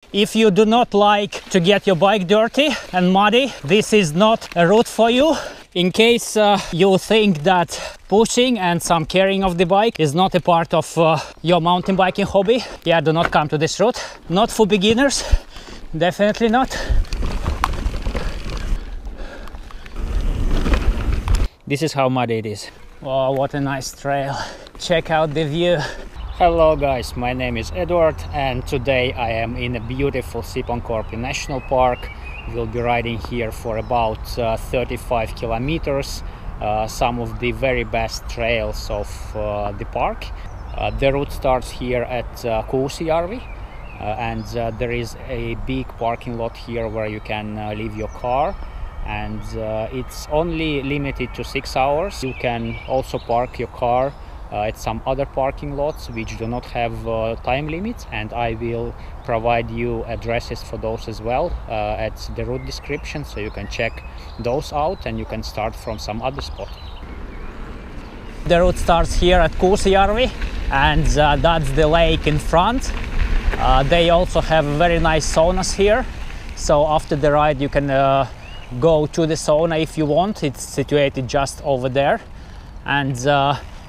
If you do not like to get your bike dirty and muddy, this is not a route for you. In case you think that pushing and some carrying of the bike is not a part of your mountain biking hobby, yeah, do not come to this route. Not for beginners, definitely not. This is how muddy it is. Wow, what a nice trail. Check out the view. Hello guys, my name is Edward and today I am in a beautiful Sipoonkorpi National Park. We'll be riding here for about 35 kilometers, some of the very best trails of the park. The route starts here at Kuusijärvi, and there is a big parking lot here where you can leave your car, and it's only limited to 6 hours. You can also park your car at some other parking lots which do not have time limits, and I will provide you addresses for those as well at the route description, so you can check those out and you can start from some other spot. The route starts here at Kuusijärvi, and that's the lake in front. They also have very nice saunas here, so after the ride you can go to the sauna if you want. It's situated just over there, and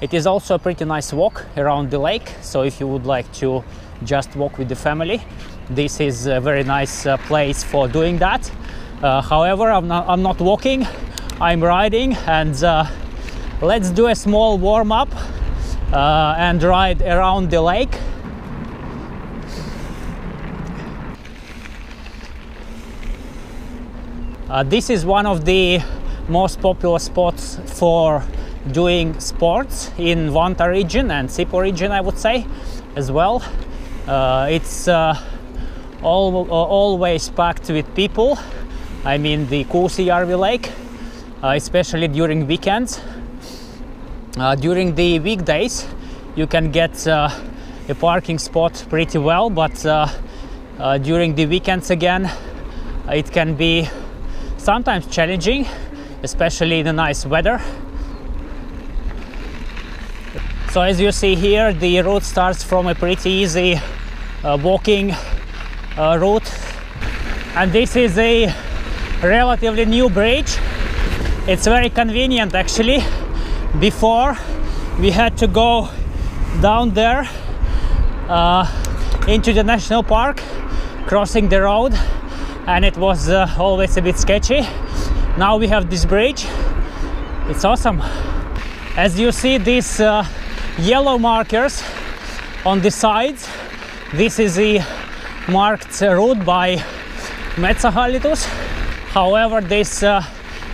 it is also a pretty nice walk around the lake, so if you would like to just walk with the family, this is a very nice place for doing that. However, I'm not walking, I'm riding, and let's do a small warm-up and ride around the lake. This is one of the most popular spots for doing sports in Vantaa region and Sipoo region, I would say, as well. It's always packed with people. I mean the Kuusijärvi lake, especially during weekends. During the weekdays you can get a parking spot pretty well, but during the weekends again it can be sometimes challenging, especially in the nice weather. So as you see here, the route starts from a pretty easy walking route, and this is a relatively new bridge. It's very convenient actually. Before we had to go down there into the national park, crossing the road, and it was always a bit sketchy. Now we have this bridge. It's awesome. As you see, these yellow markers on the sides, this is the marked route by Metsähallitus. However, this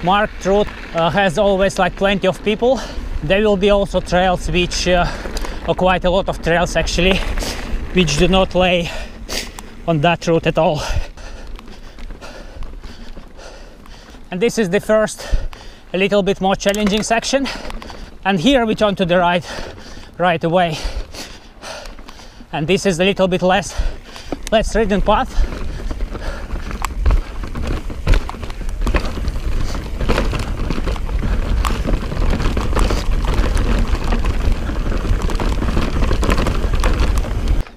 marked route has always like plenty of people. There will be also trails which or quite a lot of trails actually which do not lay on that route at all. And this is the first a little bit more challenging section, and here we turn to the right away, and this is a little bit less ridden path.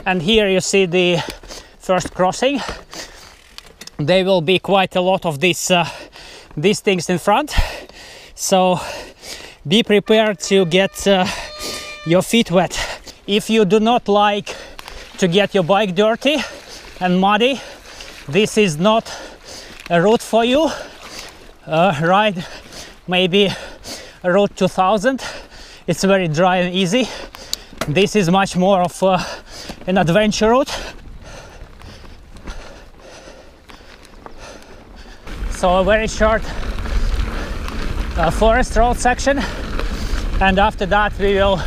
And here you see the first crossing. There will be quite a lot of these things in front, so be prepared to get your feet wet. If you do not like to get your bike dirty and muddy, this is not a route for you. Ride maybe Route 2000. It's very dry and easy. This is much more of an adventure route. So a very short forest road section, and after that we will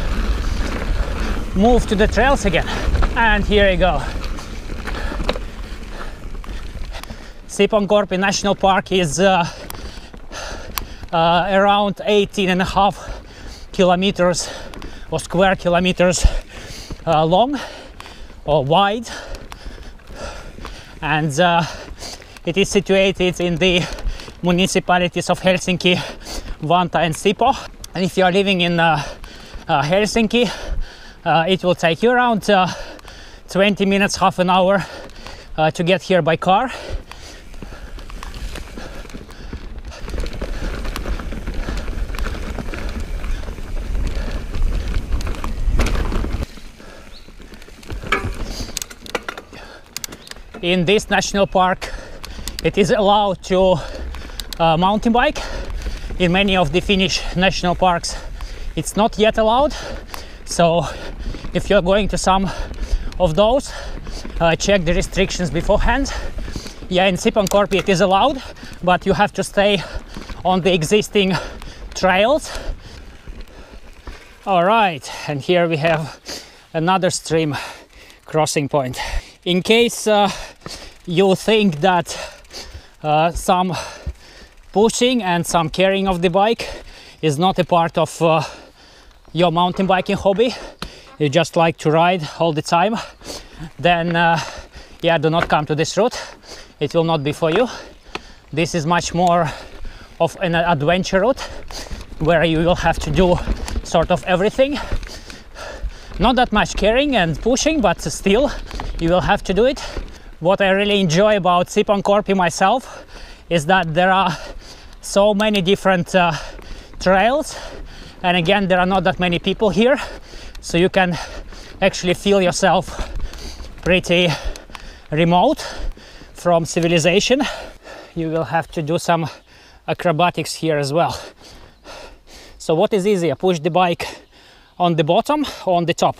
move to the trails again. And here you go. Sipoonkorpi National Park is around 18.5 kilometers or square kilometers long or wide, and it is situated in the municipalities of Helsinki, Vantaa and Sipoo. And if you are living in Helsinki, it will take you around 20 minutes, half an hour to get here by car. In this national park, it is allowed to mountain bike. In many of the Finnish national parks, it's not yet allowed. So if you're going to some of those, check the restrictions beforehand. Yeah, in Sipoonkorpi it is allowed, but you have to stay on the existing trails. All right, and here we have another stream crossing point. In case you think that some pushing and some carrying of the bike is not a part of your mountain biking hobby, you just like to ride all the time, then yeah, do not come to this route. It will not be for you. This is much more of an adventure route where you will have to do sort of everything. Not that much carrying and pushing, but still you will have to do it. What I really enjoy about Sipoonkorpi myself is that there are so many different trails, and again, there are not that many people here, so you can actually feel yourself pretty remote from civilization. You will have to do some acrobatics here as well. So what is easier, push the bike on the bottom or on the top?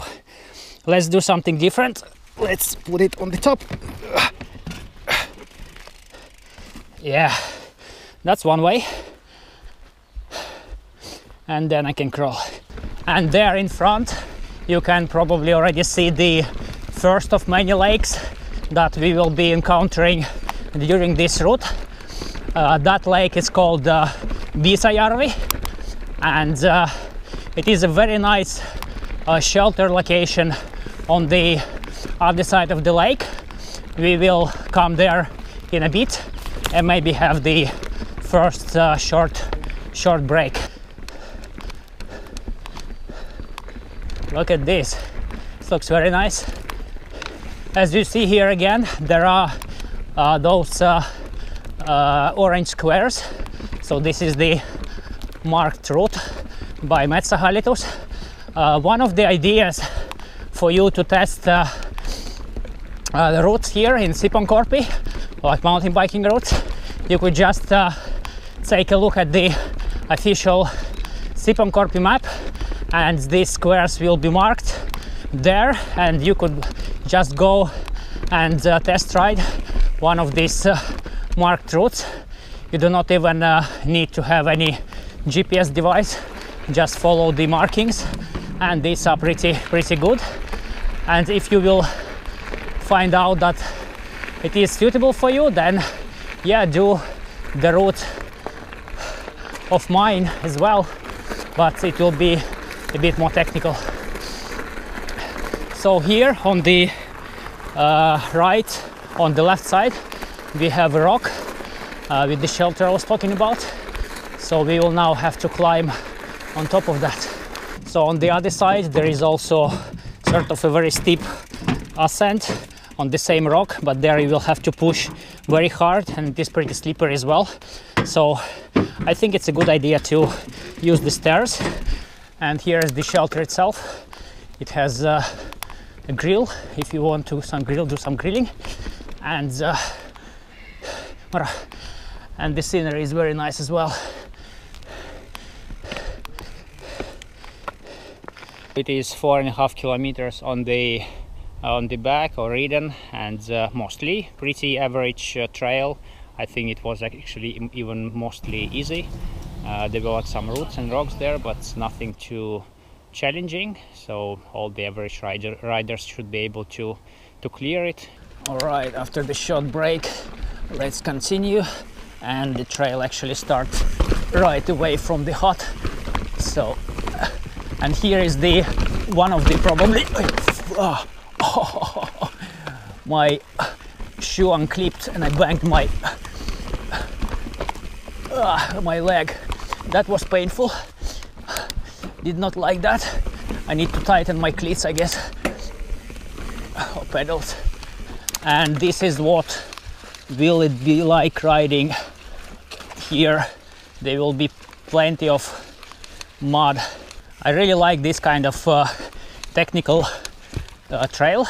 Let's do something different. Let's put it on the top. Yeah, that's one way. And then I can crawl. And there in front you can probably already see the first of many lakes that we will be encountering during this route. That lake is called Viisajärvi, and it is a very nice shelter location on the other side of the lake. We will come there in a bit and maybe have the first short break. Look at this. This looks very nice. As you see here again, there are those orange squares. So this is the marked route by Metsähallitus. One of the ideas for you to test the routes here in Sipoonkorpi, like mountain biking routes, you could just take a look at the official Sipoonkorpi map, and these squares will be marked there, and you could just go and test ride one of these marked routes. You do not even need to have any GPS device, just follow the markings, and these are pretty good. And if you will find out that it is suitable for you, then yeah, do the route of mine as well, but it will be a bit more technical. So here on the right, on the left side, we have a rock with the shelter I was talking about. So we will now have to climb on top of that. So on the other side there is also sort of a very steep ascent on the same rock, but there you will have to push very hard, and it is pretty slippery as well. So I think it's a good idea to use the stairs. And here is the shelter itself. It has a grill if you want to do some grilling, and the scenery is very nice as well. It is 4.5 kilometers on the back or ridden, and mostly pretty average trail. I think it was actually even mostly easy. There were some roots and rocks there, but nothing too challenging, so all the average riders should be able to clear it. All right, after the short break, let's continue, and the trail actually starts right away from the hut. So, and here is the one of the probably my shoe unclipped and I banged my leg. That was painful. Did not like that. I need to tighten my cleats, I guess. Or pedals. and this is what will it be like riding here. There will be plenty of mud. I really like this kind of technical trail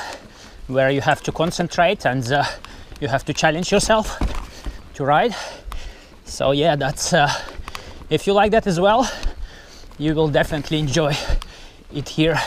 where you have to concentrate and you have to challenge yourself to ride. So yeah, that's if you like that as well, you will definitely enjoy it here.